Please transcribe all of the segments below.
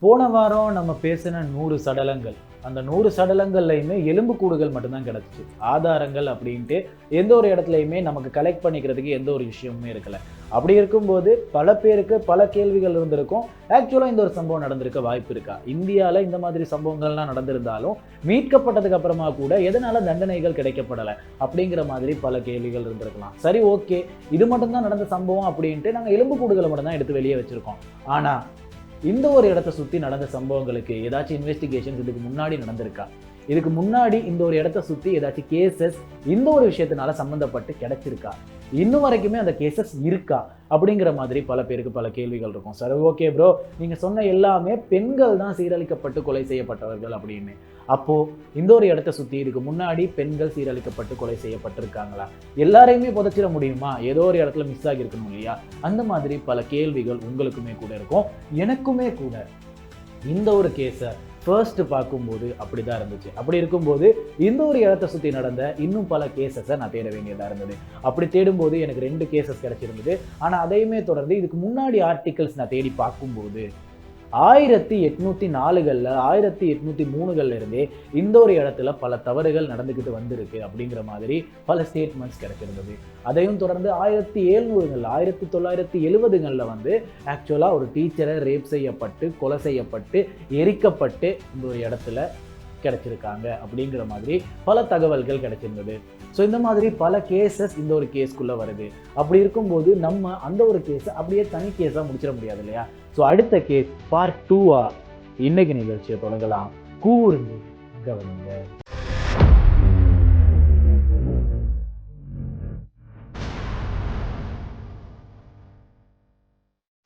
போன வாரம் நம்ம பேசின 100 சடலங்கள், அந்த 100 சடலங்கள்லையுமே எலும்புக்கூடுகள் மட்டும்தான் கிடச்சிச்சு. ஆதாரங்கள் அப்படின்ட்டு எந்த ஒரு இடத்துலையுமே நமக்கு கலெக்ட் பண்ணிக்கிறதுக்கு எந்த ஒரு விஷயமுமே இருக்கல. அப்படி இருக்கும்போது பல பேருக்கு பல கேள்விகள் இருந்திருக்கும். ஆக்சுவலாக இந்த ஒரு சம்பவம் நடந்திருக்க வாய்ப்பு இருக்கா? இந்தியாவில் இந்த மாதிரி சம்பவங்கள்லாம் நடந்திருந்தாலும் மீட்கப்பட்டதுக்கு அப்புறமா கூட எதனால தண்டனைகள் கிடைக்கப்படலை அப்படிங்கிற மாதிரி பல கேள்விகள் இருந்திருக்கலாம். சரி, ஓகே, இது மட்டும்தான் நடந்த சம்பவம் அப்படின்ட்டு நாங்கள் எலும்புக்கூடுகளை மட்டும்தான் எடுத்து வெளியே வச்சிருக்கோம். ஆனால் இந்த ஒரு இடத்தை சுற்றி நடந்த சம்பவங்களுக்கு ஏதாச்சும் இன்வெஸ்டிகேஷன்ஸ் இதுக்கு முன்னாடி நடந்திருக்கா? இதுக்கு முன்னாடி இந்த ஒரு இடத்த சுற்றி ஏதாச்சும் கேசஸ் இந்த ஒரு விஷயத்தினால சம்மந்தப்பட்டு கிடைச்சிருக்கா? இன்னும் வரைக்குமே அந்த கேசஸ் இருக்கா? அப்படிங்கிற மாதிரி பல பேருக்கு பல கேள்விகள் இருக்கும். சரி, ஓகே ப்ரோ, நீங்கள் சொன்ன எல்லாமே பெண்கள் தான் சீரழிக்கப்பட்டு கொலை செய்யப்பட்டவர்கள் அப்படின்னு. அப்போது இந்த ஒரு இடத்த சுற்றி இதுக்கு முன்னாடி பெண்கள் சீரழிக்கப்பட்டு கொலை செய்யப்பட்டிருக்காங்களா? எல்லாரையுமே புதைச்சிட முடியுமா? ஏதோ ஒரு இடத்துல மிஸ் ஆகியிருக்கணும் இல்லையா? அந்த மாதிரி பல கேள்விகள் உங்களுக்குமே கூட இருக்கும், எனக்குமே கூட. இந்த ஒரு கேஸை ஃபர்ஸ்ட் பார்க்கும்போது அப்படி தான் இருந்துச்சு. அப்படி இருக்கும்போது இந்த ஒரு இடத்தை சுற்றி நடந்த இன்னும் பல கேசஸை நான் தேட வேண்டியதாக இருந்தது. அப்படி தேடும்போது எனக்கு 2 கேசஸ் கிடச்சிருந்தது. ஆனால் அதையுமே தொடர்ந்து இதுக்கு முன்னாடி ஆர்டிகல்ஸ் நான் தேடி பார்க்கும்போது 1804களில் 1803களில் இருந்தே இந்த ஒரு இடத்துல பல தவறுகள் நடந்துக்கிட்டு வந்திருக்கு அப்படிங்கிற மாதிரி பல ஸ்டேட்மெண்ட்ஸ் கிடைச்சிருந்தது. அதையும் தொடர்ந்து 1700களில் 1970களில் வந்து ஆக்சுவலாக ஒரு டீச்சரை ரேப் செய்யப்பட்டு கொலை செய்யப்பட்டு எரிக்கப்பட்டு இந்த ஒரு இடத்துல கிடைச்சிருக்காங்க அப்படிங்கிற மாதிரி பல தகவல்கள் கிடைச்சிருந்தது. ஸோ இந்த மாதிரி பல கேசஸ் இந்த ஒரு கேஸ்க்குள்ளே வருது. அப்படி இருக்கும்போது நம்ம அந்த ஒரு கேஸை அப்படியே தனி கேஸாக முடிச்சிட முடியாது இல்லையா? ஸோ அடுத்த கேஸ் பார்ட் 2 இன்னைக்கு நிகழ்ச்சியை தொடங்கலாம். கூர்ந்து கவனிங்க.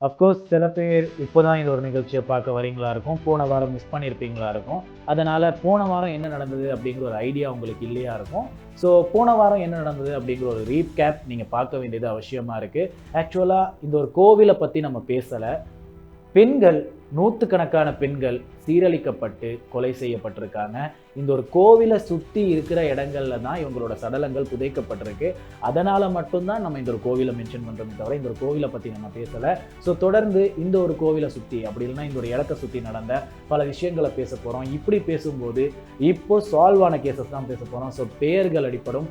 அஃப்கோர்ஸ் சில பேர் இப்போ தான் இந்த ஒரு நிகழ்ச்சியை பார்க்க வரீங்களா இருக்கும், போன வாரம் மிஸ் பண்ணியிருப்பீங்களா இருக்கும். அதனால் போன வாரம் என்ன நடந்தது அப்படிங்கிற ஒரு ஐடியா உங்களுக்கு இல்லையா இருக்கும். ஸோ போன வாரம் என்ன நடந்தது அப்படிங்கிற ஒரு ரீகேப் நீங்கள் பார்க்க வேண்டியது அவசியமாக இருக்குது. ஆக்சுவலாக இந்த ஒரு கோவிலை பற்றி நம்ம பேசலை. பெண்கள், நூற்றுக்கணக்கான பெண்கள் சீரழிக்கப்பட்டு கொலை செய்யப்பட்டிருக்காங்க. இந்த ஒரு கோவிலை சுற்றி இருக்கிற இடங்கள்ல தான் இவங்களோட சடலங்கள் புதைக்கப்பட்டிருக்கு. அதனால் மட்டும்தான் நம்ம இந்த ஒரு கோவிலை மென்ஷன் பண்ணுறோமே தவிர இந்த ஒரு கோவிலை பற்றி நம்ம பேசலை. ஸோ தொடர்ந்து இந்த ஒரு கோவிலை சுற்றி அப்படி இல்லைன்னா இந்த ஒரு இடத்தை சுற்றி நடந்த பல விஷயங்களை பேச போகிறோம். இப்படி பேசும்போது இப்போ சால்வ் ஆன கேசஸ் தான் பேச போகிறோம். ஸோ பெயர்கள் அடிப்படும்.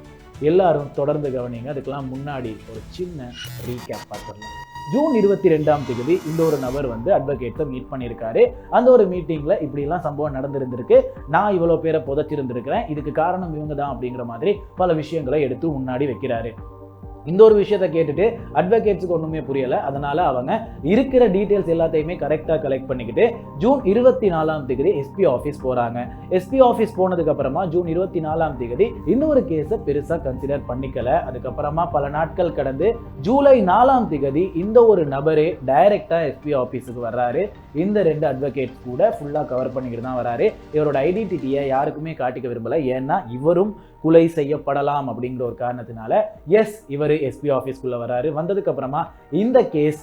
எல்லாரும் தொடர்ந்து கவனிங்க. அதுக்கெல்லாம் முன்னாடி ஒரு சின்ன ரீகேப் பார்த்துடலாம். ஜூன் 22ஆம் தேதி இந்த ஒரு நபர் வந்து அட்வொகேட்டை மீட் பண்ணியிருக்காரு. அந்த ஒரு மீட்டிங்கில் இப்படிலாம் சம்பவம் நடந்திருந்திருக்கு, நான் இவ்வளோ பேரை புதைச்சிருந்திருக்கிறேன், இதுக்கு காரணம் இவங்க தான் அப்படிங்கிற மாதிரி பல விஷயங்களை எடுத்து முன்னாடி வைக்கிறாரு. இந்த ஒரு விஷயத்தை கேட்டுட்டு அட்வொகேட்ஸுக்கு ஒன்றுமே புரியலை. அதனால் அவங்க இருக்கிற டீட்டெயில்ஸ் எல்லாத்தையுமே கரெக்டாக கலெக்ட் பண்ணிக்கிட்டு ஜூன் 24ஆம் தேதி எஸ்பி ஆஃபீஸ் போகிறாங்க. எஸ்பி ஆஃபீஸ் போனதுக்கப்புறமா ஜூன் 24ஆம் தேதி இன்னொரு கேஸை பெருசாக கன்சிடர் பண்ணிக்கல. அதுக்கப்புறமா பல நாட்கள் கடந்து ஜூலை 4ஆம் தேதி இந்த ஒரு நபரே டைரெக்டாக எஸ்பி ஆஃபீஸுக்கு வர்றாரு. இந்த 2 அட்வொகேட்ஸ் கூட ஃபுல்லாக கவர் பண்ணிக்கிட்டு தான் வராரு. இவரோட ஐடென்டிட்டியை யாருக்குமே காட்டிக்க விரும்பலை. ஏன்னா இவரும் கொலை செய்யப்படலாம் அப்படிங்கிற ஒரு காரணத்தினால இவர் எஸ்பி ஆஃபீஸ்க்குள்ளே வராரு. வந்ததுக்கு அப்புறமா இந்த கேஸ்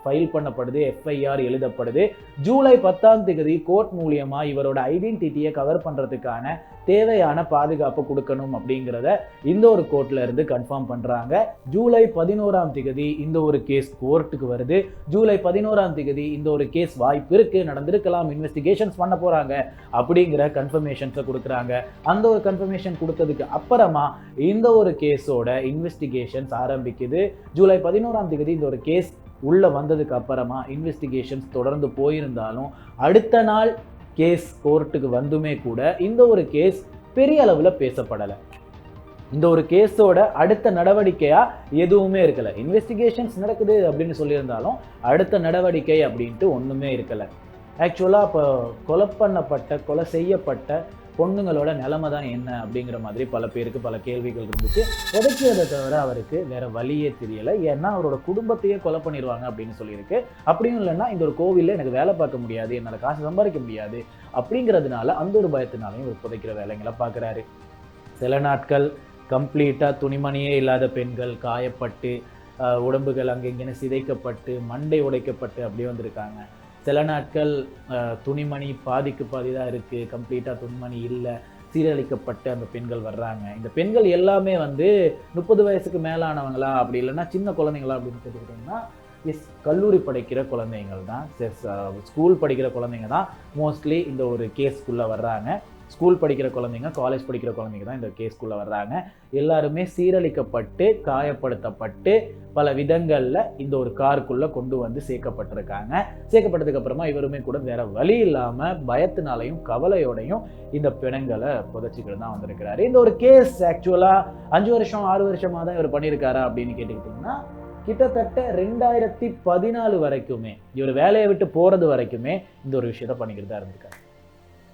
ஃபைல் பண்ணப்படுது, எஃப்ஐஆர் எழுதப்படுது. ஜூலை 10ஆம் தேதி கோர்ட் மூலியமா இவரோட ஐடென்டிட்டியை கவர் பண்ணுறதுக்கான தேவையான பாதுகாப்பு கொடுக்கணும் அப்படிங்கிறத இந்த ஒரு கோர்ட்ல இருந்து கன்ஃபார்ம் பண்ணுறாங்க. ஜூலை 11ஆம் தேதி இந்த ஒரு கேஸ் கோர்ட்டுக்கு வருது. ஜூலை 11ஆம் தேதி இந்த ஒரு கேஸ் வாய்ப்பு இருக்கு, நடந்திருக்கலாம், இன்வெஸ்டிகேஷன்ஸ் பண்ண போகிறாங்க அப்படிங்கிற கன்ஃபர்மேஷன்ஸை கொடுக்குறாங்க. அந்த ஒரு கன்ஃபர்மேஷன் கொடுத்ததுக்கு அப்புறமா இந்த ஒரு கேஸோட இன்வெஸ்டிகேஷன்ஸ் ஆரம்பிக்குது. ஜூலை 11ஆம் தேதி இந்த ஒரு கேஸ் உள்ள வந்ததுக்கு அப்புறமா இன்வெஸ்டிகேஷன்ஸ் தொடர்ந்து போயிருந்தாலும் அடுத்த நாள் கேஸ் கோர்ட்டுக்கு வந்துமே கூட இந்த ஒரு கேஸ் பெரிய அளவில் பேசப்படலை. இந்த ஒரு கேஸோட அடுத்த நடவடிக்கையாக எதுவுமே இருக்கலை. இன்வெஸ்டிகேஷன்ஸ் நடக்குது அப்படின்னு சொல்லியிருந்தாலும் அடுத்த நடவடிக்கை அப்படின்ட்டு ஒன்றுமே இருக்கலை. ஆக்சுவலாக இப்போ கொலை செய்யப்பட்ட பொண்ணுங்களோட நிலைமை தான் என்ன அப்படிங்கிற மாதிரி பல பேருக்கு பல கேள்விகள் இருந்துச்சு. உதைக்கிறதை தவிர அவருக்கு வேற வழியே தெரியலை. ஏன்னா அவரோட குடும்பத்தையே கொலை பண்ணிடுவாங்க அப்படின்னு சொல்லியிருக்கு. அப்படியும் இல்லைன்னா இந்த ஒரு கோவிலில் எனக்கு வேலை பார்க்க முடியாது, என்னால் காசு சம்பாதிக்க முடியாது அப்படிங்கிறதுனால அந்த ஒரு பயத்தினாலையும் இவர் புதைக்கிற வேலைங்களை பார்க்குறாரு. சில நாட்கள் கம்ப்ளீட்டாக துணிமணியே இல்லாத பெண்கள் காயப்பட்டு உடம்புகள் அங்கெங்கன்னு சிதைக்கப்பட்டு மண்டை உடைக்கப்பட்டு அப்படியே வந்திருக்காங்க. சில நாட்கள் துணிமணி பாதிக்கு பாதி தான் இருக்குது, கம்ப்ளீட்டாக துணிமணி இல்லை, சீரழிக்கப்பட்டு அந்த பெண்கள் வர்றாங்க. இந்த பெண்கள் எல்லாமே வந்து 30 வயசுக்கு மேலானவங்களா அப்படி இல்லைன்னா சின்ன குழந்தைங்களா அப்படின்னு கேட்டுக்கிட்டிங்கன்னா எஸ், கல்லூரி படிக்கிற குழந்தைங்கள் தான், ஸ்கூல் படிக்கிற குழந்தைங்க தான் மோஸ்ட்லி இந்த ஒரு கேஸ்க்குள்ளே வர்றாங்க. ஸ்கூல் படிக்கிற குழந்தைங்க, காலேஜ் படிக்கிற குழந்தைங்க தான் இந்த கேஸ்க்குள்ளே வர்றாங்க. எல்லாருமே சீரழிக்கப்பட்டு, காயப்படுத்தப்பட்டு, பல விதங்களில் இந்த ஒரு காருக்குள்ளே கொண்டு வந்து சேர்க்கப்பட்டிருக்காங்க. சேர்க்கப்பட்டதுக்கு அப்புறமா இவருமே கூட வேற வழி இல்லாமல் பயத்தினாலையும் கவலையோடையும் இந்த பிணங்களை புதைச்சிக்கிட்டு தான் வந்திருக்கிறாரு. இந்த ஒரு கேஸ் ஆக்சுவலாக 5 வருஷம் 6 வருஷமாக தான் இவர் பண்ணியிருக்காரா அப்படின்னு கேட்டுக்கிட்டிங்கன்னா, கிட்டத்தட்ட 2014 வரைக்குமே, இவர் வேலையை விட்டு போகிறது வரைக்குமே இந்த ஒரு விஷயத்த பண்ணிக்கிட்டு தான் இருந்திருக்காரு.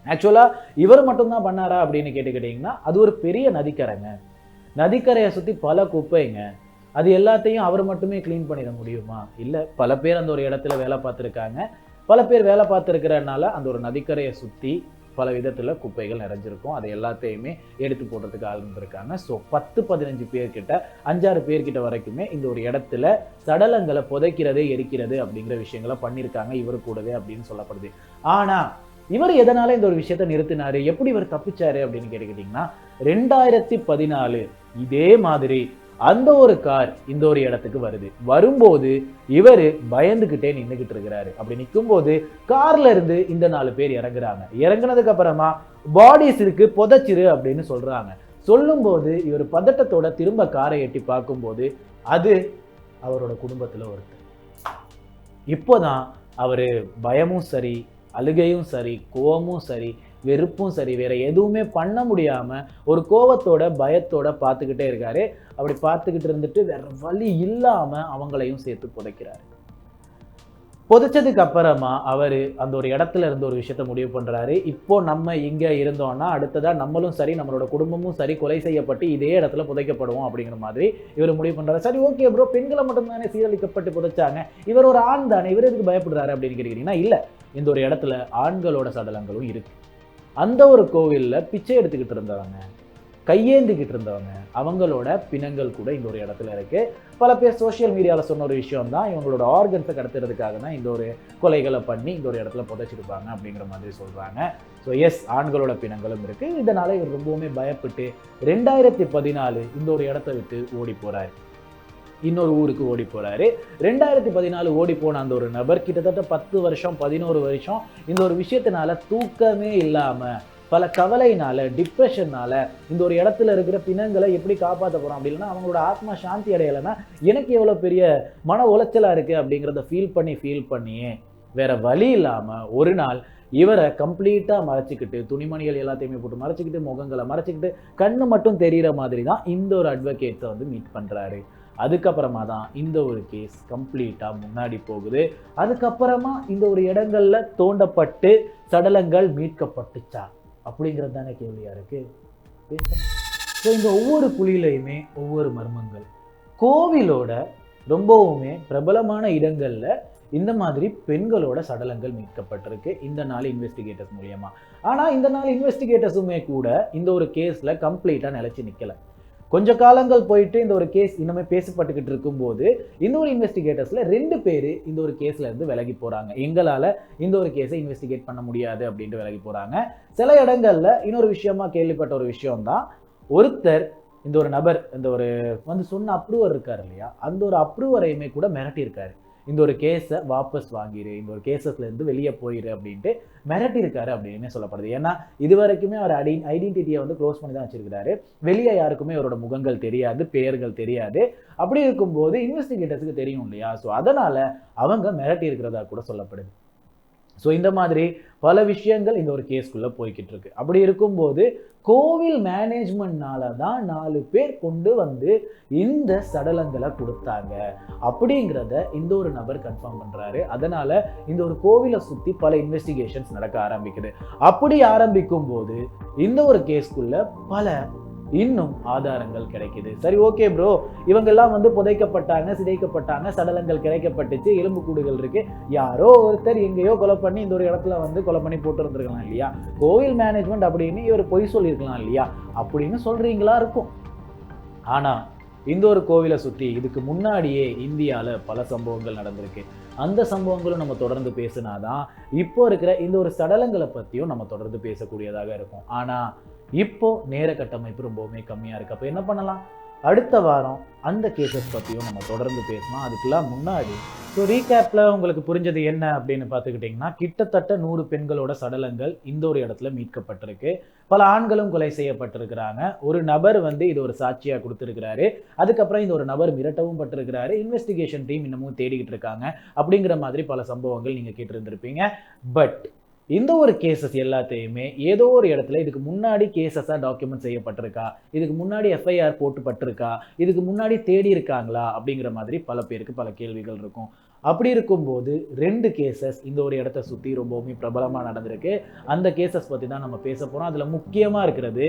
ஆக்சுவலாக இவர் மட்டும்தான் பண்ணாரா அப்படின்னு கேட்டுக்கிட்டிங்கன்னா, அது ஒரு பெரிய நதிக்கரைங்க. நதிக்கரையை சுற்றி பல குப்பைங்க. அது எல்லாத்தையும் அவர் மட்டுமே க்ளீன் பண்ணிட முடியுமா? இல்லை, பல பேர் அந்த ஒரு இடத்துல வேலை பார்த்துருக்காங்க. பல பேர் வேலை பார்த்துருக்கிறனால அந்த ஒரு நதிக்கரையை சுற்றி பல விதத்தில் குப்பைகள் நிறைஞ்சிருக்கும். அதை எல்லாத்தையுமே எடுத்து போடுறதுக்கு ஆள் இருந்திருக்காங்க. ஸோ 10-15 பேர்கிட்ட, 5-6 பேர்கிட்ட வரைக்குமே இந்த ஒரு இடத்துல சடலங்களை புதைக்கிறது, எரிக்கிறது அப்படிங்கிற விஷயங்களை பண்ணியிருக்காங்க இவரு கூடவே அப்படின்னு சொல்லப்படுது. ஆனால் இவர் எதனால இந்த ஒரு விஷயத்தை நிறுத்தினாரு, எப்படி இவர் தப்பிச்சாரு அப்படின்னு கேட்டுக்கிட்டீங்கன்னா, 2014 இதே மாதிரி அந்த ஒரு கார் இந்த ஒரு இடத்துக்கு வருது. வரும்போது இவர் பயந்துகிட்டே நின்றுகிட்டு இருக்கிறாரு. அப்படி நிற்கும்போது கார்ல இருந்து இந்த 4 பேர் இறங்குறாங்க. இறங்குனதுக்கு அப்புறமா பாடிஸ் இருக்கு, புதைச்சிரு அப்படின்னு சொல்றாங்க. சொல்லும்போது இவர் பதட்டத்தோட திரும்ப காரை எட்டி பார்க்கும்போது அது அவரோட குடும்பத்துல ஒருத்தர். இப்போதான் அவரு பயமும் சரி, அழுகையும் சரி, கோவமும் சரி, வெறுப்பும் சரி, வேற எதுவுமே பண்ண முடியாம ஒரு கோவத்தோட பயத்தோட பார்த்துக்கிட்டே இருக்காரு. அப்படி பார்த்துக்கிட்டு இருந்துட்டு வேற வழி இல்லாம அவங்களையும் சேர்த்து புதைக்கிறாரு. புதைச்சதுக்கு அப்புறமா அவரு அந்த ஒரு இடத்துல இருந்து ஒரு விஷயத்த முடிவு பண்றாரு. இப்போ நம்ம இங்க இருந்தோம்னா அடுத்ததா நம்மளும் சரி, நம்மளோட குடும்பமும் சரி கொலை செய்யப்பட்டு இதே இடத்துல புதைக்கப்படுவோம் அப்படிங்கிற மாதிரி இவர் முடிவு பண்றாரு. சரி, ஓகே ப்ரோ, பெண்களை மட்டும் தானே சீரழிக்கப்பட்டு புதைச்சாங்க, இவர் ஒரு ஆண் தானே, இவர் எதுக்கு பயப்படுறாரு அப்படின்னு கேட்டீங்கன்னா, இல்ல, இந்த ஒரு இடத்துல ஆண்களோட சடலங்களும் இருக்கு. அந்த ஒரு கோவில்ல பிச்சை எடுத்துக்கிட்டு இருந்தவங்க, கையேந்திக்கிட்டு இருந்தவங்க, அவங்களோட பிணங்கள் கூட இந்த ஒரு இடத்துல இருக்கு. பல பேர் சோசியல் மீடியாவில் சொன்ன ஒரு விஷயம் தான், இவங்களோட ஆர்கன்ஸை கடத்துறதுக்காக தான் இந்த ஒரு கொலைகளை பண்ணி இந்த ஒரு இடத்துல புதைச்சிருப்பாங்க அப்படிங்கிற மாதிரி சொல்றாங்க. ஸோ எஸ், ஆண்களோட பிணங்களும் இருக்கு. இதனால இவர் ரொம்பவுமே பயப்பட்டு 2014 இந்த ஒரு இடத்த விட்டு ஓடி போறாரு. இன்னொரு ஊருக்கு ஓடி போறாரு. 2014 ஓடி போன அந்த ஒரு நபர் கிட்டத்தட்ட 10 வருஷம் 11 வருஷம் இந்த ஒரு விஷயத்தினால தூக்கமே இல்லாம, பல கவலையினால, டிப்ரெஷன்னால இந்த ஒரு இடத்துல இருக்கிற பிணங்களை எப்படி காப்பாற்ற போறோம் அப்படி இல்லைன்னா அவங்களோட ஆத்மா சாந்தி அடையலைன்னா எனக்கு எவ்வளோ பெரிய மன உளைச்சலா இருக்கு அப்படிங்கிறத ஃபீல் பண்ணியே வேற வழி இல்லாம ஒரு நாள் இவரை கம்ப்ளீட்டா மறைச்சிக்கிட்டு, துணிமணிகள் எல்லாத்தையுமே போட்டு மறைச்சிக்கிட்டு, முகங்களை மறைச்சிக்கிட்டு, கண்ணு மட்டும் தெரிகிற மாதிரி தான் இந்த ஒரு அட்வொகேட்ஸை வந்து மீட் பண்றாரு. அதுக்கப்புறமா தான் இந்த ஒரு கேஸ் கம்ப்ளீட்டாக முன்னாடி போகுது. அதுக்கப்புறமா இந்த ஒரு இடங்கள்ல தோண்டப்பட்டு சடலங்கள் மீட்கப்பட்டுச்சா அப்படிங்கிறது தானே கேள்வியா இருக்கு. ஸோ இந்த ஒவ்வொரு குழியிலையுமே ஒவ்வொரு மர்மங்கள். கோவிலோட ரொம்பவுமே பிரபலமான இடங்கள்ல இந்த மாதிரி பெண்களோட சடலங்கள் மீட்கப்பட்டிருக்கு இந்த நாள் இன்வெஸ்டிகேட்டர்ஸ் மூலியமா. ஆனா இந்த நாள் இன்வெஸ்டிகேட்டர்ஸுமே கூட இந்த ஒரு கேஸ்ல கம்ப்ளீட்டா நிலைச்சு நிக்கல. கொஞ்ச காலங்கள் போயிட்டு இந்த ஒரு கேஸ் இன்னுமே பேசப்பட்டுக்கிட்டு இருக்கும்போது இந்த ஒரு இன்வெஸ்டிகேட்டர்ஸ்ல 2 பேர் இந்த ஒரு கேஸ்ல இருந்து விலகி போறாங்க. எங்களால இந்த ஒரு கேஸை இன்வெஸ்டிகேட் பண்ண முடியாது அப்படின்ட்டு விலகி போறாங்க. சில இடங்கள்ல இன்னொரு விஷயமா கேள்விப்பட்ட ஒரு விஷயம் தான், ஒருத்தர் இந்த ஒரு நபர் இந்த ஒரு வந்து சொன்ன அப்ரூவர் இருக்காரு இல்லையா, அந்த ஒரு அப்ரூவரையுமே கூட மிரட்டியிருக்காரு. இந்த ஒரு கேஸை வாபஸ் வாங்கிரு, இந்த ஒரு கேசஸ்ல இருந்து வெளியே போயிரு அப்படின்ட்டு மிரட்டியிருக்காரு அப்படின்னு சொல்லப்படுது. ஏன்னா இது வரைக்குமே அவர் ஐடென்டிட்டியை வந்து க்ளோஸ் பண்ணி தான் வச்சிருக்கிறாரு. வெளியே யாருக்குமே அவரோட முகங்கள் தெரியாது, பெயர்கள் தெரியாது. அப்படி இருக்கும்போது இன்வெஸ்டிகேட்டர்ஸுக்கு தெரியும் இல்லையா, ஸோ அதனால அவங்க மிரட்டி இருக்கிறதா கூட சொல்லப்படுது. ஸோ இந்த மாதிரி பல விஷயங்கள் இந்த ஒரு கேஸ்க்குள்ளே போய்கிட்டு இருக்கு. அப்படி இருக்கும்போது கோவில் மேனேஜ்மெண்ட்னால தான் 4 பேர் கொண்டு வந்து இந்த சடலங்களை கொடுத்தாங்க அப்படிங்கிறத இந்த ஒரு நபர் கன்ஃபார்ம் பண்றாரு. அதனால இந்த ஒரு கோவிலை சுற்றி பல இன்வெஸ்டிகேஷன்ஸ் நடக்க ஆரம்பிக்குது. அப்படி ஆரம்பிக்கும் போது இந்த ஒரு கேஸ்க்குள்ள பல இன்னும் ஆதாரங்கள் கிடைக்குது. சரி, ஓகே ப்ரோ, இவங்கெல்லாம் வந்து புதைக்கப்பட்டாங்க, சிதைக்கப்பட்டாங்க, சடலங்கள் கிடைக்கப்பட்டுச்சு, எலும்புக்கூடுகள் இருக்கு, யாரோ ஒருத்தர் எங்கேயோ கொலை பண்ணி இந்த ஒரு இடத்துல வந்து கொலை பண்ணி போட்டு இருந்திருக்கலாம் இல்லையா, கோவில் மேனேஜ்மெண்ட் அப்படின்னு இவர் பொய் சொல்லியிருக்கலாம் இல்லையா அப்படின்னு சொல்றீங்களா இருக்கும். ஆனா இந்த ஒரு கோவிலை சுற்றி இதுக்கு முன்னாடியே இந்தியாவில் பல சம்பவங்கள் நடந்திருக்கு. அந்த சம்பவங்களும் நம்ம தொடர்ந்து பேசினாதான் இப்போ இருக்கிற இந்த ஒரு சடலங்களை பற்றியும் நம்ம தொடர்ந்து பேசக்கூடியதாக இருக்கும். ஆனால் இப்போ நேர கட்டமைப்பு ரொம்பவுமே கம்மியாக இருக்குது. அப்போ என்ன பண்ணலாம், அடுத்த வாரம் அந்த கேசஸ் பற்றியும் நம்ம தொடர்ந்து பேசலாம். அதுக்கெல்லாம் முன்னாடி ஸோ ரீகேப்பில் உங்களுக்கு புரிஞ்சது என்ன அப்படின்னு பார்த்துக்கிட்டிங்கன்னா, கிட்டத்தட்ட 100 பெண்களோட சடலங்கள் இந்த ஒரு இடத்துல மீட்கப்பட்டிருக்கு. பல ஆண்களும் கொலை செய்யப்பட்டிருக்கிறாங்க. ஒரு நபர் வந்து இது ஒரு சாட்சியாக கொடுத்துருக்கிறாரு. அதுக்கப்புறம் இந்த ஒரு நபர் மிரட்டவும் பட்டிருக்கிறாரு. இன்வெஸ்டிகேஷன் டீம் இன்னமும் தேடிக்கிட்டு இருக்காங்க. அப்படிங்கிற மாதிரி பல சம்பவங்கள் நீங்கள் கேட்டிருந்திருப்பீங்க. பட் இந்த ஒரு கேசஸ் எல்லாத்தையுமே ஏதோ ஒரு இடத்துல இதுக்கு முன்னாடி கேசஸாக டாக்குமெண்ட் செய்யப்பட்டிருக்கா, இதுக்கு முன்னாடி எஃப்ஐஆர் போட்டுப்பட்டிருக்கா, இதுக்கு முன்னாடி தேடி இருக்காங்களா அப்படிங்கிற மாதிரி பல பேருக்கு பல கேள்விகள் இருக்கும். அப்படி இருக்கும்போது 2 கேசஸ் இந்த ஒரு இடத்த சுற்றி ரொம்பவுமே பிரபலமாக நடந்திருக்கு. அந்த கேசஸ் பற்றி தான் நம்ம பேச போகிறோம். அதில் முக்கியமாக இருக்கிறது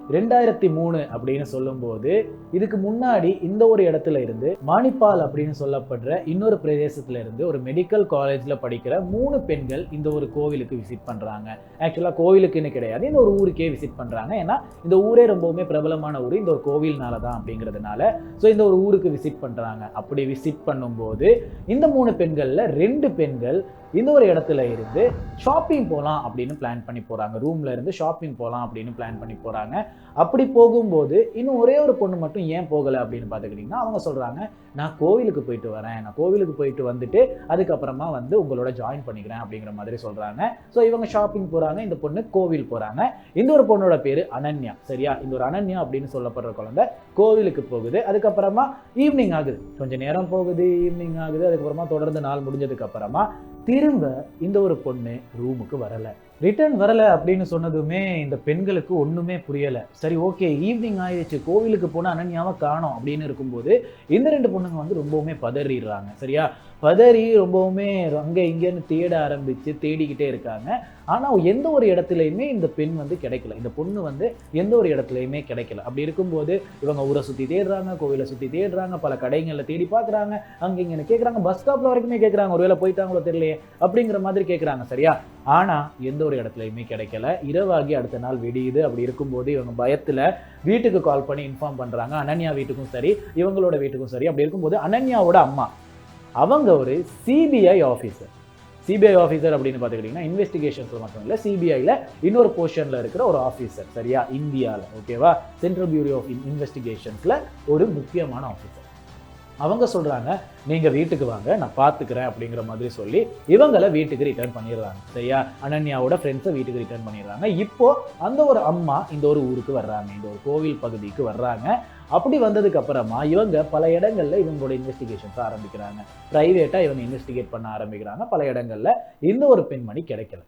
2003 அப்படின்னு சொல்லும்போது இதுக்கு முன்னாடி இந்த ஒரு இடத்துல இருந்து மானிப்பால் அப்படின்னு சொல்லப்படுற இன்னொரு பிரதேசத்துல இருந்து ஒரு மெடிக்கல் காலேஜ்ல படிக்கிற 3 பெண்கள் இந்த ஒரு கோவிலுக்கு விசிட் பண்றாங்க. ஆக்சுவலா கோவிலுக்குன்னு கிடையாது, இந்த ஒரு ஊருக்கே விசிட் பண்றாங்க. ஏன்னா இந்த ஊரே ரொம்பவுமே பிரபலமான ஊர், இந்த ஒரு கோவில்னால தான் அப்படிங்கிறதுனால ஸோ இந்த ஒரு ஊருக்கு விசிட் பண்றாங்க. அப்படி விசிட் பண்ணும்போது இந்த 3 பெண்கள்ல 2 பெண்கள் இந்த ஒரு இடத்துல இருந்து ஷாப்பிங் போகலாம் அப்படின்னு பிளான் பண்ணி போகிறாங்க. ரூமில் இருந்து ஷாப்பிங் போகலாம் அப்படின்னு பிளான் பண்ணி போகிறாங்க. அப்படி போகும்போது இன்னும் ஒரே ஒரு பொண்ணு மட்டும் ஏன் போகலை அப்படின்னு பார்த்துக்கிட்டிங்கன்னா, அவங்க சொல்கிறாங்க, நான் கோவிலுக்கு போயிட்டு வரேன், நான் கோவிலுக்கு போயிட்டு வந்துட்டு அதுக்கப்புறமா வந்து உங்களோட ஜாயின் பண்ணிக்கிறேன் அப்படிங்கிற மாதிரி சொல்கிறாங்க. ஸோ இவங்க ஷாப்பிங் போகிறாங்க, இந்த பொண்ணு கோவில் போகிறாங்க. இந்த ஒரு பொண்ணோட பேர் அனன்யா. சரியா? இந்த ஒரு அனன்யா அப்படின்னு சொல்லப்படுற குழந்தை கோவிலுக்கு போகுது. அதுக்கப்புறமா ஈவினிங் ஆகுது, கொஞ்சம் நேரம் போகுது, ஈவினிங் ஆகுது. அதுக்கப்புறமா தொடர்ந்து நாள் முடிஞ்சதுக்கு அப்புறமா திரும்ப இந்த ஒரு பொண்ணு ரூமுக்கு வரலை, ரிட்டர்ன் வரலை அப்படின்னு சொன்னதுமே இந்த பெண்களுக்கு ஒன்றுமே புரியலை. சரி, ஓகே, ஈவினிங் ஆயிடுச்சு, கோவிலுக்கு போனால் அனன்யாவை காணோம் அப்படின்னு இருக்கும்போது இந்த 2 பொண்ணுங்க வந்து ரொம்பவுமே பதறிடுறாங்க. சரியா? பதறி ரொம்பவுமே அங்கே இங்கேன்னு தேட ஆரம்பித்து தேடிக்கிட்டே இருக்காங்க. ஆனால் எந்த ஒரு இடத்துலையுமே இந்த பெண் வந்து கிடைக்கல, இந்த பொண்ணு வந்து எந்த ஒரு இடத்துலையுமே கிடைக்கல. அப்படி இருக்கும்போது இவங்க ஊரை சுற்றி தேடுறாங்க, கோவிலை சுற்றி தேடுறாங்க, பல கடைகளில் தேடி பார்க்குறாங்க, அங்கே இங்கேன்னு கேட்குறாங்க, பஸ் ஸ்டாப்பில் வரைக்குமே கேட்குறாங்க, ஒருவேளை போயிட்டாங்களோ தெரியலையே அப்படிங்கிற மாதிரி கேட்குறாங்க. சரியா? ஆனால் எந்த ஒரு இடத்துலையுமே கிடைக்கல. இரவாகி அடுத்த நாள் விடியுது. அப்படி இருக்கும்போது இவங்க பயத்தில் வீட்டுக்கு கால் பண்ணி இன்ஃபார்ம் பண்ணுறாங்க. அனன்யா வீட்டுக்கும் சரி, இவங்களோட வீட்டுக்கும் சரி. அப்படி இருக்கும்போது அனன்யாவோட அம்மா அவங்க ஒரு சிபிஐ ஆஃபீஸர். சிபிஐ ஆஃபீஸர் அப்படின்னு பார்த்துக்கிட்டிங்கன்னா இன்வெஸ்டிகேஷன்ஸில் மட்டும் இல்லை, சிபிஐயில் இன்னொரு போர்ஷனில் இருக்கிற ஒரு ஆஃபீஸர். சரியா? இந்தியாவில், ஓகேவா, சென்ட்ரல் பியூரோ ஆஃப் இன்வெஸ்டிகேஷன்ஸில் ஒரு முக்கியமான ஆஃபீஸர். அவங்க சொல்கிறாங்க, நீங்கள் வீட்டுக்கு வாங்க, நான் பார்த்துக்கிறேன் அப்படிங்கிற மாதிரி சொல்லி இவங்களை வீட்டுக்கு ரிட்டர்ன் பண்ணிடுறாங்க. சரியா? அனன்யாவோட ஃப்ரெண்ட்ஸை வீட்டுக்கு ரிட்டர்ன் பண்ணிடுறாங்க. இப்போது அந்த ஒரு அம்மா இந்த ஒரு ஊருக்கு வர்றாங்க, இந்த ஒரு கோவில் பகுதிக்கு வர்றாங்க. அப்படி வந்ததுக்கு அப்புறமா இவங்க பல இடங்கள்ல இவங்களோட இன்வெஸ்டிகேஷன்ஸ் ஆரம்பிக்கிறாங்க. பிரைவேட்டா இவங்க இன்வெஸ்டிகேட் பண்ண ஆரம்பிக்கிறாங்க. பல இடங்கள்ல இந்த ஒரு பெண்மணி கிடைக்கல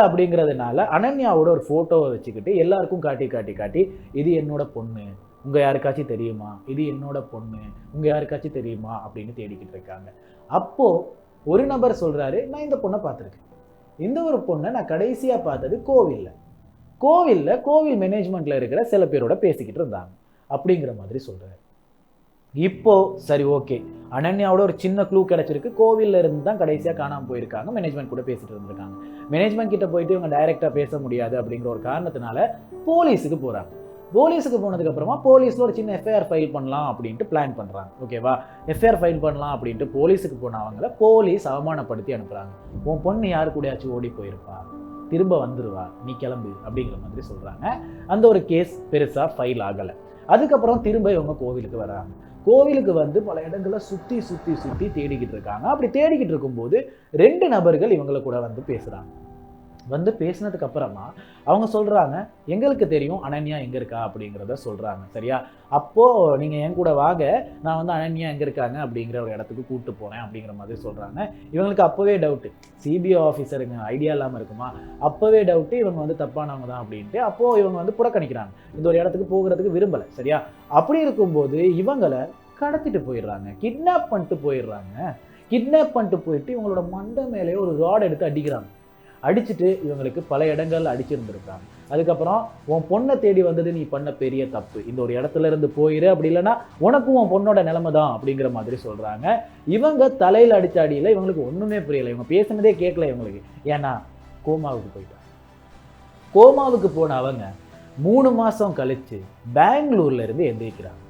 அப்படிங்கிறதுனால அனன்யாவோட ஒரு போட்டோவை வச்சுக்கிட்டு எல்லாருக்கும் காட்டி இது என்னோட பொண்ணு, உங்க யாருக்காச்சும் தெரியுமா, இது என்னோட பொண்ணு, உங்க யாருக்காச்சும் தெரியுமா அப்படின்னு தேடிக்கிட்டு இருக்காங்க. அப்போ ஒரு நபர் சொல்றாரு, நான் இந்த பொண்ணை பார்த்துருக்கேன், இந்த ஒரு பொண்ணை நான் கடைசியா பார்த்தது கோவில் மேனேஜ்மெண்ட்ல இருக்கிற சில பேரோட பேசிக்கிட்டு இருந்தாங்க அப்படிங்கிற மாதிரி சொல்றாரு. இப்போ சரி, ஓகே, அனன்யாவோட ஒரு சின்ன க்ளூ கிடைச்சிருக்கு. கோவில்ல இருந்து தான் கடைசியா காணாம போயிருக்காங்க, மேனேஜ்மெண்ட் கூட பேசிட்டு இருந்திருக்காங்க. மேனேஜ்மெண்ட் கிட்ட போயிட்டு இவங்க டைரக்டா பேச முடியாது அப்படிங்கிற ஒரு காரணத்தினால போலீஸுக்கு போறாங்க. போலீஸுக்கு போனதுக்கு அப்புறமா போலீஸ்ல ஒரு சின்ன எஃப்ஐஆர் ஃபைல் பண்ணலாம் அப்படின்ட்டு பிளான் பண்றாங்க. ஓகேவா? எஃப்ஐஆர் ஃபைல் பண்ணலாம் அப்படின்ட்டு போலீஸுக்கு போனவங்கள போலீஸ் அவமானப்படுத்தி அனுப்புறாங்க. உன் பொண்ணு யாரு கூடயாச்சும் ஓடி போயிருப்பா, திரும்ப வந்துருவா, நீ கிளம்பு அப்படிங்கிற மாதிரி சொல்றாங்க. அந்த ஒரு கேஸ் பெருசா ஃபைல் ஆகலை. அதுக்கப்புறம் திரும்ப இவங்க கோவிலுக்கு வராங்க. கோவிலுக்கு வந்து பல இடங்களை சுற்றி தேடிக்கிட்டு இருக்காங்க. அப்படி தேடிக்கிட்டு இருக்கும்போது 2 நபர்கள் இவங்களை கூட வந்து பேசுகிறாங்க. வந்து பேசினதுக்கு அப்புறமா அவங்க சொல்கிறாங்க, எங்களுக்கு தெரியும் அனன்யா எங்கே இருக்கா அப்படிங்கிறத சொல்கிறாங்க. சரியா? அப்போது நீங்கள் என் கூட வாங்க, நான் வந்து அனன்யா எங்கே இருக்காங்க அப்படிங்கிற ஒரு இடத்துக்கு கூப்பிட்டு போகிறேன் அப்படிங்கிற மாதிரி சொல்கிறாங்க. இவங்களுக்கு அப்போவே டவுட்டு, சிபிஐ ஆஃபீஸருங்க ஐடியா இல்லாமல் இருக்குமா, அப்போவே டவுட்டு இவங்க வந்து தப்பானவங்க தான் அப்படின்ட்டு. அப்போது இவங்க வந்து புறக்கணிக்கிறாங்க, இந்த ஒரு இடத்துக்கு போகிறதுக்கு விரும்பலை. சரியா? அப்படி இருக்கும்போது இவங்களை கடத்திட்டு போயிடுறாங்க, கிட்னாப் பண்ணிட்டு போயிட்டு இவங்களோட மண்டை மேலே ஒரு ராட் எடுத்து அடிக்கிறாங்க. அடிச்சுட்டு இவங்களுக்கு பல இடங்கள் அடிச்சிருந்துருக்காங்க. அதுக்கப்புறம் உன் பொண்ணை தேடி வந்தது நீ பண்ண பெரிய தப்பு, இந்த ஒரு இடத்துல இருந்து போயிரு, அப்படி இல்லைன்னா உனக்கும் உன் பொண்ணோட நிலைமை தான் அப்படிங்கிற மாதிரி சொல்றாங்க. இவங்க தலையில் அடிச்ச அடியில் இவங்களுக்கு ஒண்ணுமே புரியலை, இவங்க பேசுனதே கேட்கல இவங்களுக்கு. ஏன்னா கோமாவுக்கு போயிட்டாங்க. கோமாவுக்கு போன அவங்க 3 மாசம் கழிச்சு பெங்களூர்ல இருந்து எந்திரிக்கிறாங்க.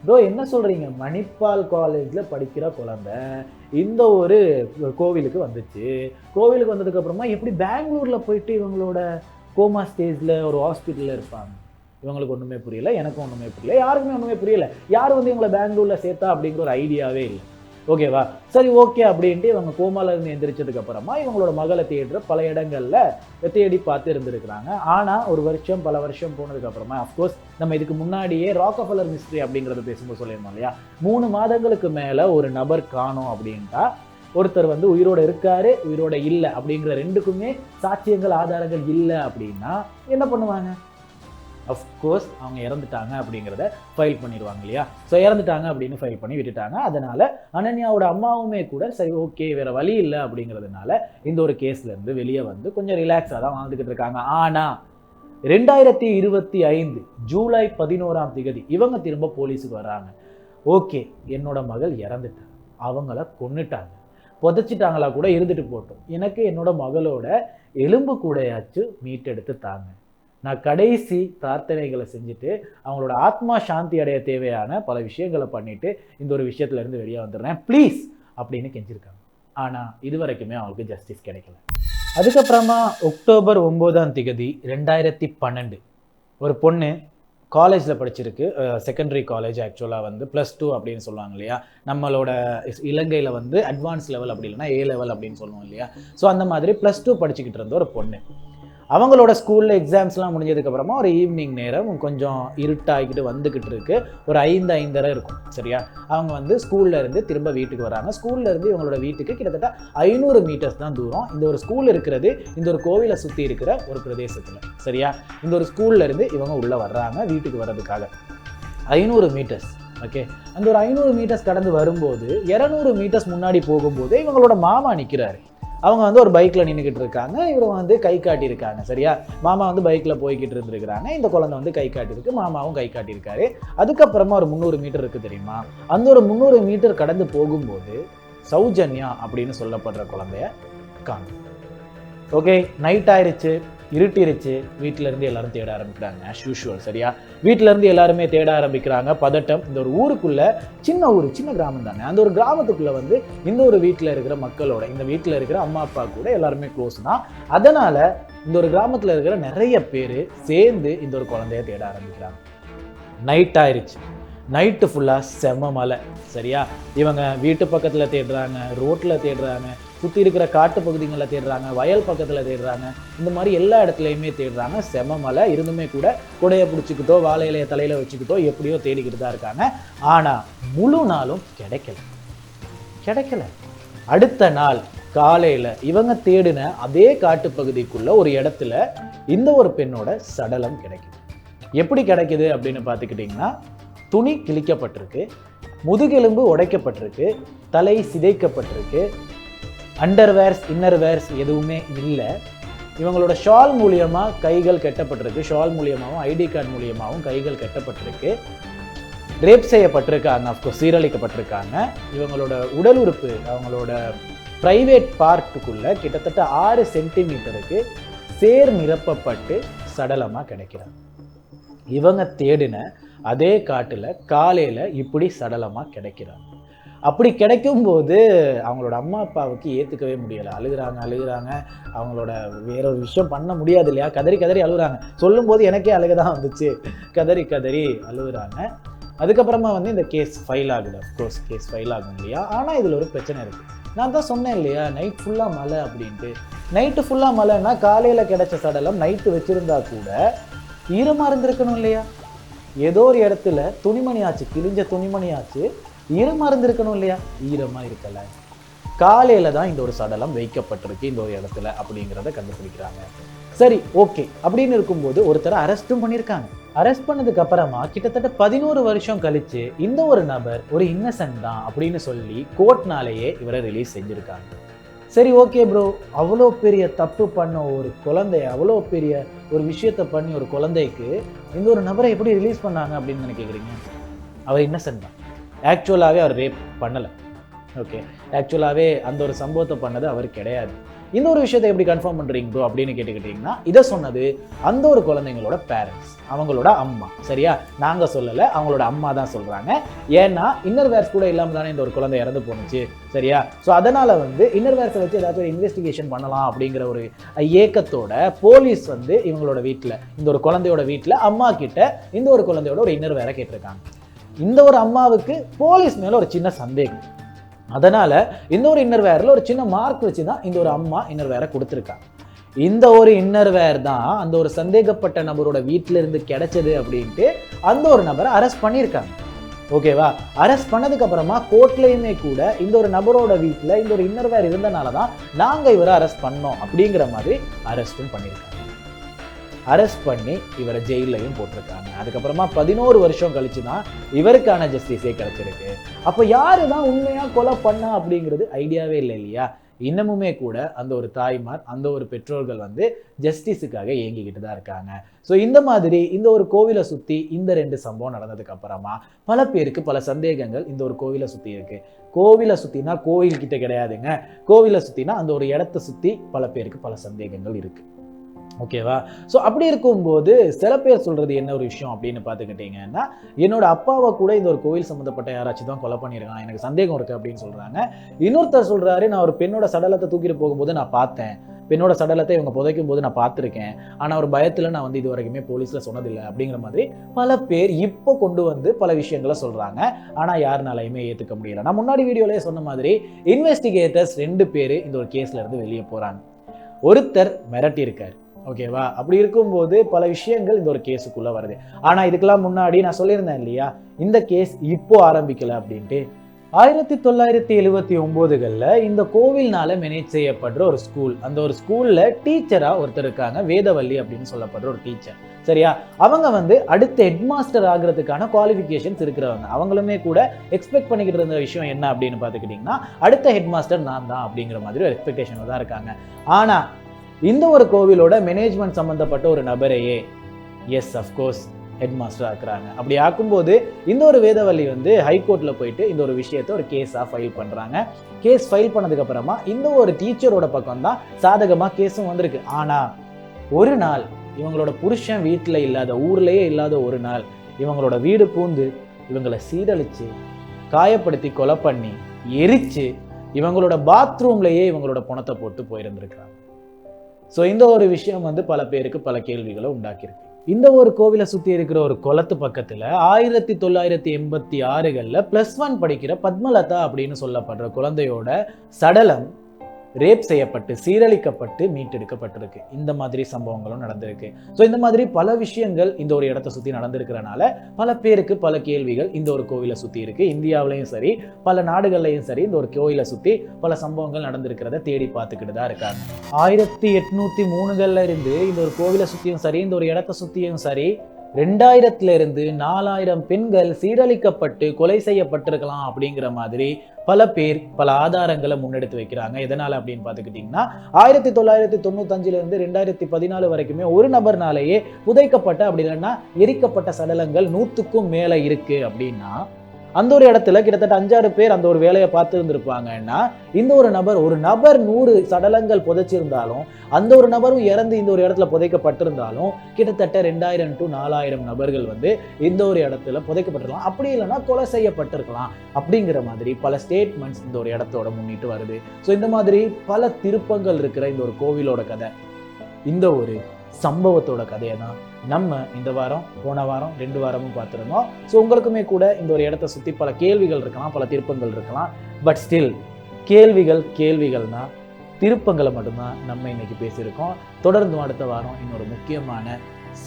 ப்ரோ என்ன சொல்கிறீங்க, மணிப்பால் காலேஜில் படிக்கிற குழந்தை இந்த ஒரு கோவிலுக்கு வந்துச்சு, கோவிலுக்கு வந்ததுக்கப்புறமா எப்படி பெங்களூரில் போயிட்டு இவங்களோட கோமா ஸ்டேஜில் ஒரு ஹாஸ்பிட்டலில் இருப்பாங்க? இவங்களுக்கு ஒன்றுமே புரியல, எனக்கும் ஒன்றுமே புரியல, யாருக்குமே ஒன்றுமே புரியல. யார் வந்து இவங்களை பெங்களூரில் சேர்த்தா அப்படிங்கிற ஒரு ஐடியாவே இல்லை. ஓகேவா? சரி, ஓகே அப்படின்ட்டு இவங்க கோமால இருந்து எந்திரிச்சதுக்கு அப்புறமா இவங்களோட மகளை தேடுற பல இடங்கள்ல தேடி பார்த்து இருந்திருக்கிறாங்க. ஆனால் ஒரு வருஷம் பல வருஷம் போனதுக்கு அப்புறமா, அஃப்கோர்ஸ் நம்ம இதுக்கு முன்னாடியே ராக்கஃபெல்லர் மிஸ்ட்ரி அப்படிங்கிறத பேசும்போது சொல்லியிருந்தோம் இல்லையா, 3 மாதங்களுக்கு மேலே ஒரு நபர் காணோம் அப்படின்ட்டா ஒருத்தர் வந்து உயிரோட இருக்காரு, உயிரோட இல்லை அப்படிங்கிற ரெண்டுக்குமே சாட்சியங்கள் ஆதாரங்கள் இல்லை அப்படின்னா என்ன பண்ணுவாங்க? அஃப்கோர்ஸ் அவங்க இறந்துட்டாங்க அப்படிங்கிறத ஃபைல் பண்ணிடுவாங்க இல்லையா. ஸோ இறந்துட்டாங்க அப்படின்னு ஃபைல் பண்ணி விட்டுட்டாங்க. அதனால அனன்யாவோட அம்மாவுமே கூட சரி ஓகே வேற வழி இல்லை அப்படிங்கிறதுனால இந்த ஒரு கேஸ்லேருந்து வெளியே வந்து கொஞ்சம் ரிலாக்ஸாக தான் வாழ்ந்துக்கிட்டு இருக்காங்க. ஆனால் 2025 ஜூலை 11 இவங்க திரும்ப போலீஸுக்கு வர்றாங்க. ஓகே, என்னோட மகள் இறந்துட்டாங்க, அவங்கள கொன்னுட்டாங்க, புதைச்சிட்டாங்களா கூட இருந்துட்டு போட்டோம், எனக்கு என்னோட மகளோட எலும்பு கூடையாச்சும் மீட்டெடுத்து தாங்க, நான் கடைசி பிரார்த்தனைகளை செஞ்சுட்டு அவங்களோட ஆத்மா சாந்தி அடைய தேவையான பல விஷயங்களை பண்ணிட்டு இந்த ஒரு விஷயத்துல இருந்து வெளியே வந்துடுறேன் ப்ளீஸ் அப்படின்னு கெஞ்சிருக்காங்க. ஆனால் இது வரைக்குமே அவங்களுக்கு ஜஸ்டிஸ் கிடைக்கல. அதுக்கப்புறமா அக்டோபர் 9 2012 ஒரு பொண்ணு காலேஜில் படிச்சிருக்கு, செகண்டரி காலேஜ், ஆக்சுவலாக வந்து +2 அப்படின்னு சொல்லுவாங்க இல்லையா, நம்மளோட இலங்கையில் வந்து அட்வான்ஸ் லெவல் அப்படி இல்லைன்னா A லெவல் அப்படின்னு சொல்லுவோம் இல்லையா. ஸோ அந்த மாதிரி +2 படிச்சுக்கிட்டு இருந்த ஒரு பொண்ணு, அவங்களோட ஸ்கூலில் எக்ஸாம்ஸ்லாம் முடிஞ்சதுக்கப்புறமா ஒரு ஈவினிங் நேரம் கொஞ்சம் இருட்டாகிக்கிட்டு வந்துக்கிட்டு இருக்கு, ஒரு 5:30 இருக்கும் சரியா. அவங்க வந்து ஸ்கூல்ல இருந்து திரும்ப வீட்டுக்கு வராங்க. ஸ்கூல்ல இருந்து இவங்களோட வீட்டுக்கு கிட்டத்தட்ட 500 மீட்டர்ஸ் தான் தூரம். இந்த ஒரு ஸ்கூல் இருக்கிறது இந்த ஒரு கோவிலை சுற்றி இருக்கிற ஒரு பிரதேசத்தில் சரியா. இந்த ஒரு ஸ்கூல்ல இருந்து இவங்க உள்ளே வர்றாங்க வீட்டுக்கு வர்றதுக்காக. 500 மீட்டர்ஸ் ஓகே. அந்த ஒரு 500 மீட்டர்ஸ் கடந்து வரும்போது 200 மீட்டர்ஸ் முன்னாடி போகும்போது இவங்களோட மாமா நிற்கிறாரு. அவங்க வந்து ஒரு பைக்கில் நின்றுக்கிட்டு இருக்காங்க, இவரை வந்து கை காட்டியிருக்காங்க சரியா. மாமா வந்து பைக்கில் போய்கிட்டு இருந்திருக்கிறாங்க, இந்த குழந்தை வந்து கை காட்டியிருக்கு, மாமாவும் கை காட்டியிருக்காரு. அதுக்கப்புறமா ஒரு 300 மீட்டர் இருக்குது தெரியுமா, அந்த ஒரு 300 மீட்டர் கடந்து போகும்போது சௌஜன்யா அப்படின்னு சொல்லப்படுற குழந்தைய காணும். ஓகே, நைட் ஆயிடுச்சு, இருட்டிருச்சு, வீட்டிலேருந்து எல்லாரும் தேட ஆரம்பிக்கிறாங்க ஆஸ் யூஷுவல் சரியா. வீட்டிலேருந்து எல்லாருமே தேட ஆரம்பிக்கிறாங்க, பதட்டம். இந்த ஒரு ஊருக்குள்ள சின்ன ஊர், சின்ன கிராமம் தானே, அந்த ஒரு கிராமத்துக்குள்ள வந்து இந்த ஒரு வீட்டில் இருக்கிற மக்களோட, இந்த வீட்டில் இருக்கிற அம்மா அப்பா கூட எல்லாருமே க்ளோஸ் தான். அதனால இந்த ஒரு கிராமத்தில் இருக்கிற நிறைய பேர் சேர்ந்து இந்த ஒரு குழந்தைய தேட ஆரம்பிக்கிறாங்க. நைட் ஆயிடுச்சு, நைட்டு ஃபுல்லாக செம மலை சரியா. இவங்க வீட்டு பக்கத்தில் தேடுறாங்க, ரோட்டில் தேடுறாங்க, சுற்றி இருக்கிற காட்டு பகுதிகளில் தேடுறாங்க, வயல் பக்கத்தில் தேடுறாங்க, இந்த மாதிரி எல்லா இடத்துலையுமே தேடுறாங்க. செம மலை இருந்துமே கூட கொடையை பிடிச்சிக்கிட்டோ வாழை இலையை தலையில் வச்சுக்கிட்டோ எப்படியோ தேடிக்கிட்டு தான் இருக்காங்க. ஆனால் முழு நாளும் கிடைக்கல. அடுத்த நாள் காலையில் இவங்க தேடின அதே காட்டு பகுதிக்குள்ள ஒரு இடத்துல இந்த ஒரு பெண்ணோட சடலம் கிடைக்குது. எப்படி கிடைக்குது அப்படின்னு பார்த்துக்கிட்டிங்கன்னா, துணி கிழிக்கப்பட்டிருக்கு, முதுகெலும்பு உடைக்கப்பட்டிருக்கு, தலை சிதைக்கப்பட்டிருக்கு, அண்டர்வேர்ஸ் இன்னர்வேர்ஸ் எதுவுமே இல்லை. இவங்களோட ஷால் மூலியமாக கைகள் கட்டப்பட்டிருக்கு, ஷால் மூலியமாகவும் ஐடி கார்டு மூலியமாகவும் கைகள் கட்டப்பட்டிருக்கு, ரேப் செய்யப்பட்டிருக்காங்க, அஃப்கோர்ஸ் சீரழிக்கப்பட்டிருக்காங்க. இவங்களோட உடல் உறுப்பு அவங்களோட ப்ரைவேட் பார்க்குக்குள்ள கிட்டத்தட்ட 6 சென்டிமீட்டருக்கு சேர் நிரப்பப்பட்டு சடலமாக கிடைக்கிறாங்க. இவங்க தேடின அதே காட்டில் காலையில் இப்படி சடலமாக கிடைக்கிறாங்க. அப்படி கிடைக்கும்போது அவங்களோட அம்மா அப்பாவுக்கு ஏற்றுக்கவே முடியலை. அழுகுறாங்க. அவங்களோட வேறொரு விஷயம் பண்ண முடியாது இல்லையா, கதறி அழுகுறாங்க. சொல்லும்போது எனக்கே அழுக தான் வந்துச்சு, கதறி அழுகுறாங்க. அதுக்கப்புறமா வந்து இந்த கேஸ் ஃபைல் ஆகுது. அஃப்கோர்ஸ் கேஸ் ஃபைல் ஆகும் இல்லையா. ஆனால் இதில் ஒரு பிரச்சனை இருக்குது. நான் தான் சொன்னேன் இல்லையா, நைட் ஃபுல்லாக மழை அப்படின்ட்டு. நைட்டு ஃபுல்லாக மழைன்னா காலையில் கிடைச்ச சடலம் நைட்டு வச்சுருந்தா கூட ஈரமாக இருந்திருக்கணும் இல்லையா. ஏதோ ஒரு இடத்துல துணிமணி ஆச்சு, கிழிஞ்ச துணிமணி ஆச்சு, ஈரமாக இருந்திருக்கணும் இல்லையா, ஈரமாக இருக்கலை. காலையில் தான் இந்த ஒரு சடலம் வைக்கப்பட்டிருக்கு இந்த ஒரு இடத்துல அப்படிங்கிறத கண்டுபிடிக்கிறாங்க. சரி ஓகே, அப்படின்னு இருக்கும்போது ஒருத்தரை அரெஸ்ட்டும் பண்ணியிருக்காங்க. அரெஸ்ட் பண்ணதுக்கு அப்புறமா கிட்டத்தட்ட 11 வருஷம் கழிச்சு இந்த ஒரு நபர் ஒரு இன்னசென்ட் தான் அப்படின்னு சொல்லி கோர்ட்னாலேயே இவரை ரிலீஸ் செஞ்சுருக்காங்க. சரி ஓகே ப்ரோ, அவ்வளோ பெரிய தப்பு பண்ண ஒரு குழந்தைய, அவ்வளோ பெரிய ஒரு விஷயத்த பண்ணி ஒரு குழந்தைக்கு இந்த ஒரு நபரை எப்படி ரிலீஸ் பண்ணாங்க அப்படின்னு கேட்குறீங்க. அவர் இன்னசென்ட் தான், ஆக்சுவலாகவே அவர் ரேப் பண்ணலை. ஓகே, ஆக்சுவலாகவே அந்த ஒரு சம்பவத்தை பண்ணது அவர் கிடையாது. இந்த ஒரு விஷயத்தை எப்படி கன்ஃபார்ம் பண்ணுறீங்க ப்ரோ அப்படின்னு கேட்டுக்கிட்டிங்கன்னா, இதை சொன்னது அந்த ஒரு குழந்தைங்களோட பேரண்ட்ஸ், அவங்களோட அம்மா. சரியா, நாங்கள் சொல்லலை, அவங்களோட அம்மா தான் சொல்கிறாங்க. ஏன்னா இன்னர் வேர்ஸ் கூட இல்லாமல் தானே இந்த ஒரு குழந்தை இறந்து போணுச்சு. சரியா, ஸோ அதனால் இன்னர் வேர்ஸை வச்சு ஏதாச்சும் ஒரு இன்வெஸ்டிகேஷன் பண்ணலாம் அப்படிங்கிற ஒரு ஏக்கத்தோட போலீஸ் இவங்களோட வீட்டில், இந்த ஒரு குழந்தையோட வீட்டில் அம்மா கிட்ட இந்த ஒரு குழந்தையோட ஒரு இன்னர் வேரை கேட்டிருக்காங்க. இந்த ஒரு அம்மாவுக்கு போலீஸ் மேலே ஒரு சின்ன சந்தேகம். அதனால இந்த ஒரு இன்னர் வேர்ல ஒரு சின்ன மார்க் வச்சு தான் இந்த ஒரு அம்மா இன்னர் வேரை கொடுத்துருக்காங்க. இந்த ஒரு இன்னர் வேர் தான் அந்த ஒரு சந்தேகப்பட்ட நபரோட வீட்டில இருந்து கிடைச்சது அப்படின்ட்டு அந்த ஒரு நபரை அரெஸ்ட் பண்ணியிருக்காங்க. ஓகேவா, அரெஸ்ட் பண்ணதுக்கு அப்புறமா கோர்ட்லயுமே கூட இந்த ஒரு நபரோட வீட்டில் இந்த ஒரு இன்னர் வேர் இருந்தனால தான் நாங்கள் இவரை அரெஸ்ட் பண்ணோம் அப்படிங்கிற மாதிரி அரெஸ்ட்டும் பண்ணியிருக்காங்க. அரெஸ்ட் பண்ணி இவரை ஜெயிலையும் போட்டிருக்காங்க. அதுக்கப்புறமா 11 வருஷம் கழிச்சு தான் இவருக்கான ஜஸ்டிஸே கிடைச்சிருக்கு. அப்போ யாரு தான் உண்மையா கொலை பண்ணா அப்படிங்கிறது ஐடியாவே இல்லை இல்லையா? இன்னமுமே கூட அந்த ஒரு தாய்மார், அந்த ஒரு பெற்றோர்கள் ஜஸ்டிஸுக்காக ஏங்கிக்கிட்டு தான் இருக்காங்க. ஸோ இந்த மாதிரி இந்த ஒரு கோவிலை சுற்றி இந்த 2 சம்பவம் நடந்ததுக்கு அப்புறமா பல பேருக்கு பல சந்தேகங்கள் இந்த ஒரு கோவிலை சுற்றி இருக்கு. கோவிலை சுற்றினா கோவில் கிட்ட கிடையாதுங்க, கோவிலை சுற்றினா அந்த ஒரு இடத்த சுற்றி பல பேருக்கு பல சந்தேகங்கள் இருக்கு. ஓகேவா, ஸோ அப்படி இருக்கும்போது சில பேர் சொல்றது என்ன ஒரு விஷயம் அப்படின்னு பார்த்துக்கிட்டீங்கன்னா, என்னோட அப்பாவை கூட இந்த ஒரு கோவில் சம்மந்தப்பட்ட யாராச்சும் தான் கொலை பண்ணியிருக்காங்க, எனக்கு சந்தேகம் இருக்கு அப்படின்னு சொல்றாங்க. இன்னொருத்தர் சொல்றாரு, நான் ஒரு பெண்ணோட சடலத்தை தூக்கிட்டு போகும்போது நான் பார்த்தேன், பெண்ணோட சடலத்தை இவங்க புதைக்கும் போது நான் பார்த்துருக்கேன், ஆனால் ஒரு பயத்தில் நான் இது வரைக்குமே போலீஸில் சொன்னதில்லை அப்படிங்கிற மாதிரி பல பேர் இப்போ கொண்டு பல விஷயங்களை சொல்கிறாங்க. ஆனால் யாருனாலையுமே ஏற்றுக்க முடியல. நான் முன்னாடி வீடியோலேயே சொன்ன மாதிரி இன்வெஸ்டிகேட்டர்ஸ் 2 பேர் இந்த ஒரு கேஸ்ல இருந்து வெளியே போகிறாங்க. ஒருத்தர் மிரட்டி இருக்கார். ஓகேவா, அப்படி இருக்கும்போது பல விஷயங்கள் இந்த ஒரு கேஸுக்குள்ள வருது. ஆனா இதுக்கெல்லாம் முன்னாடி நான் சொல்லியிருந்தேன் இல்லையா, இந்த கேஸ் இப்போ ஆரம்பிக்கல அப்படின்ட்டு. 1979களில் இந்த கோவில்னால மேனேஜ் செய்யப்படுற ஒரு ஸ்கூல், அந்த ஒரு ஸ்கூல்ல டீச்சரா ஒருத்தர் இருக்காங்க, வேதவள்ளி அப்படின்னு சொல்லப்படுற ஒரு டீச்சர். சரியா, அவங்க அடுத்த ஹெட் மாஸ்டர் ஆகிறதுக்கான குவாலிஃபிகேஷன்ஸ் இருக்கிறவங்க. அவங்களுமே கூட எக்ஸ்பெக்ட் பண்ணிக்கிட்டு இருந்த விஷயம் என்ன அப்படின்னு பார்த்துக்கிட்டிங்கன்னா, அடுத்த ஹெட் மாஸ்டர் நான் தான் அப்படிங்கிற மாதிரி ஒரு எக்ஸ்பெக்டேஷன் தான் இருக்காங்க. ஆனா இந்த ஒரு கோவிலோட மேனேஜ்மெண்ட் சம்பந்தப்பட்ட ஒரு நபரையே எஸ் அஃப்கோர்ஸ் ஹெட் மாஸ்டராக இருக்கிறாங்க. அப்படி ஆக்கும்போது இந்த ஒரு வேதவள்ளி ஹைகோர்ட்டில் போயிட்டு இந்த ஒரு விஷயத்தை ஒரு கேஸாக ஃபைல் பண்ணுறாங்க. கேஸ் ஃபைல் பண்ணதுக்கு அப்புறமா இந்த ஒரு டீச்சரோட பக்கம் தான் சாதகமாக கேஸும் வந்திருக்கு. ஆனால் ஒரு நாள் இவங்களோட புருஷன் வீட்டில் இல்லாத, ஊர்லேயே இல்லாத ஒரு நாள் இவங்களோட வீடு பூந்து இவங்களை சீரழிச்சு காயப்படுத்தி கொலை பண்ணி எரிச்சு இவங்களோட பாத்ரூம்லேயே இவங்களோட பணத்தை போட்டு போயிருந்திருக்கிறாங்க. ஸோ இந்த ஒரு விஷயம் பல பேருக்கு பல கேள்விகளை உண்டாக்கியிருக்கு. இந்த ஒரு கோவிலை சுற்றி இருக்கிற ஒரு குளத்து பக்கத்தில் 1986களில் +1 படிக்கிற பத்மலதா அப்படின்னு சொல்லப்படுற குழந்தையோட சடலம் ரேப் செய்யப்பட்டு சீரழிக்கப்பட்டு மீட்டெடுக்கப்பட்டிருக்கு. இந்த மாதிரி சம்பவங்களும் நடந்திருக்கு. ஸோ இந்த மாதிரி பல விஷயங்கள் இந்த ஒரு இடத்தை சுற்றி நடந்திருக்கிறனால பல பேருக்கு பல கேள்விகள் இந்த ஒரு கோவிலை சுற்றி இருக்கு. இந்தியாவிலையும் சரி பல நாடுகள்லையும் சரி இந்த ஒரு கோவிலை சுற்றி பல சம்பவங்கள் நடந்திருக்கிறத தேடி பார்த்துக்கிட்டு தான் இருக்காங்க. 1803களில் இருந்து இந்த ஒரு கோவிலை சுற்றியும் சரி இந்த ஒரு இடத்தை சுற்றியும் சரி 2000 இருந்து 4000 பெண்கள் சீரழிக்கப்பட்டு கொலை செய்யப்பட்டிருக்கலாம் அப்படிங்கிற மாதிரி பல பேர் பல ஆதாரங்களை முன்னெடுத்து வைக்கிறாங்க. எதனால அப்படின்னு பார்த்துக்கிட்டிங்கன்னா, 1995 இருந்து 2014 வரைக்குமே ஒரு நபர்னாலேயே புதைக்கப்பட்ட அப்படி இல்லைன்னா எரிக்கப்பட்ட சடலங்கள் 100க்கும் மேல இருக்கு அப்படின்னா, அந்த ஒரு இடத்துல கிட்டத்தட்ட 5-6 பேர் அந்த ஒரு வேலையை பார்த்து இருந்திருப்பாங்கன்னா, இந்த ஒரு நபர் 100 சடலங்கள் புதைச்சிருந்தாலும் அந்த ஒரு நபரும் இறந்து இந்த ஒரு இடத்துல புதைக்கப்பட்டிருந்தாலும் கிட்டத்தட்ட 2000 to 4000 நபர்கள் இந்த ஒரு இடத்துல புதைக்கப்பட்டிருக்கலாம், அப்படி இல்லைன்னா கொலை செய்யப்பட்டிருக்கலாம் அப்படிங்கிற மாதிரி பல ஸ்டேட்மெண்ட்ஸ் இந்த ஒரு இடத்தோட முன்னிட்டு வருது. ஸோ இந்த மாதிரி பல திருப்பங்கள் இருக்கிற இந்த ஒரு கோவிலோட கதை, இந்த ஒரு சம்பவத்தோட கதையை தான் நம்ம இந்த வாரம் போன வாரம் 2 வாரமும் பார்த்துருந்தோம். ஸோ உங்களுக்குமே கூட இந்த ஒரு இடத்த சுற்றி பல கேள்விகள் இருக்கலாம், பல திருப்பங்கள் இருக்கலாம். பட் ஸ்டில் கேள்விகள்னா திருப்பங்களை மட்டும்தான் நம்ம இன்னைக்கு பேசியிருக்கோம். தொடர்ந்து அடுத்த வாரம் இன்னொரு முக்கியமான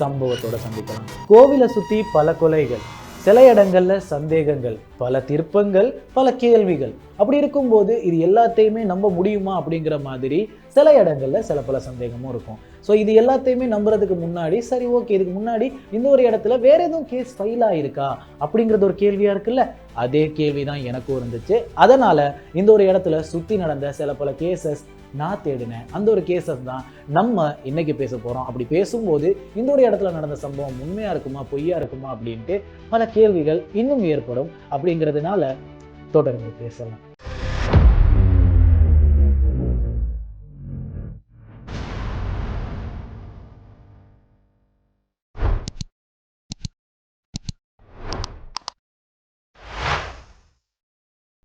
சம்பவத்தோட சந்திக்கலாம். கோவிலை சுற்றி பல கொலைகள், சில இடங்கள்ல சந்தேகங்கள், பல திருப்பங்கள், பல கேள்விகள். அப்படி இருக்கும்போது இது எல்லாத்தையுமே நம்ப முடியுமா அப்படிங்கிற மாதிரி சில இடங்கள்ல பல சந்தேகமும் இருக்கும். ஸோ இது எல்லாத்தையுமே நம்புறதுக்கு முன்னாடி சரி ஓகே, இதுக்கு முன்னாடி இந்த ஒரு இடத்துல வேற எதுவும் கேஸ் ஃபைல் ஆயிருக்கா அப்படிங்கிறது ஒரு கேள்வியா இருக்குல்ல, அதே கேள்விதான் எனக்கும் இருந்துச்சு. அதனால இந்த ஒரு இடத்துல சுத்தி நடந்த பல கேசஸ் நான் தேடினேன். அந்த ஒரு கேசஸ் தான் நம்ம இன்னைக்கு பேச போறோம். அப்படி பேசும்போது இந்த ஒரு இடத்துல நடந்த சம்பவம் உண்மையா இருக்குமா பொய்யா இருக்குமா அப்படின்ட்டு பல கேள்விகள் இன்னும் ஏற்படும். அப்படிங்கிறதுனால தொடர்ந்து பேசலாம்.